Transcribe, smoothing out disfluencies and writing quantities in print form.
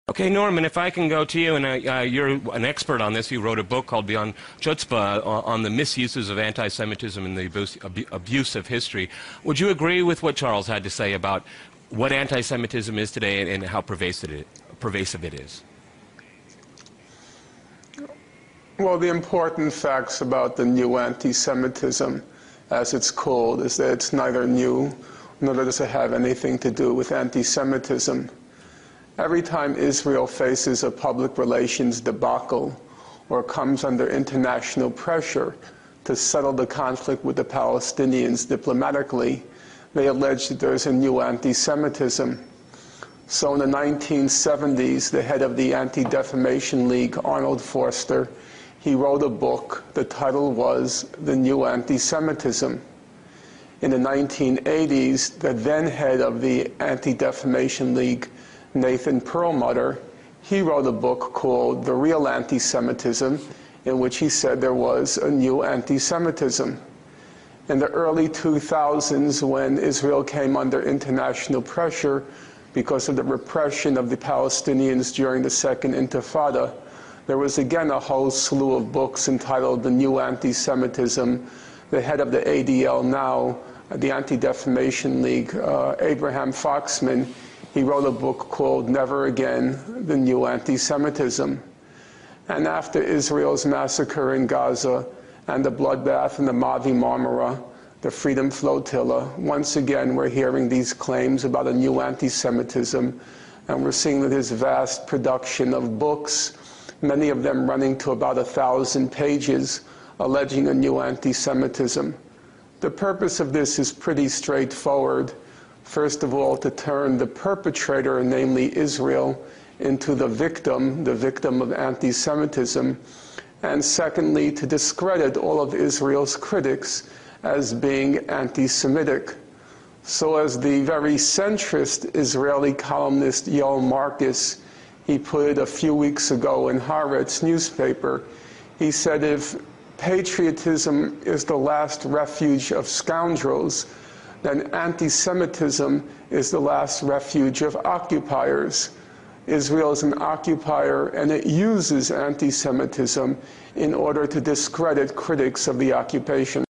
Okay, Norman, if I can go to you, and you're an expert on this. You wrote a book called Beyond Chutzpah on the misuses of anti-Semitism and the abuse of history. Would you agree with what Charles had to say about what anti-Semitism is today and how pervasive it is? Well, the important facts about the new anti-Semitism, as it's called, is that it's neither new, nor does it have anything to do with anti-Semitism. Every time Israel faces a public relations debacle or comes under international pressure to settle the conflict with the Palestinians diplomatically, they allege that there's a new anti-Semitism. So in the 1970s, the head of the Anti-Defamation League, Arnold Forster, he wrote a book. The title was The New Anti-Semitism. In the 1980s, the then head of the Anti-Defamation League, Nathan Perlmutter, he wrote a book called The Real Anti-Semitism, in which he said there was a new anti-Semitism. In the early 2000s, when Israel came under international pressure because of the repression of the Palestinians during the Second Intifada, there was again a whole slew of books entitled The New Anti-Semitism. The head of the ADL now, the Anti-Defamation League, Abraham Foxman, he wrote a book called Never Again, The New Anti-Semitism. And after Israel's massacre in Gaza and the bloodbath in the Mavi Marmara, the Freedom Flotilla, once again we're hearing these claims about a new anti-Semitism, and we're seeing that there's vast production of books, many of them running to about 1,000 pages, alleging a new anti-Semitism. The purpose of this is pretty straightforward. First of all, to turn the perpetrator, namely Israel, into the victim of anti-Semitism, and secondly, to discredit all of Israel's critics as being anti-Semitic. So as the very centrist Israeli columnist Yoel Marcus, he put it a few weeks ago in Haaretz newspaper, he said, if patriotism is the last refuge of scoundrels, then anti-Semitism is the last refuge of occupiers. Israel is an occupier, and it uses anti-Semitism in order to discredit critics of the occupation.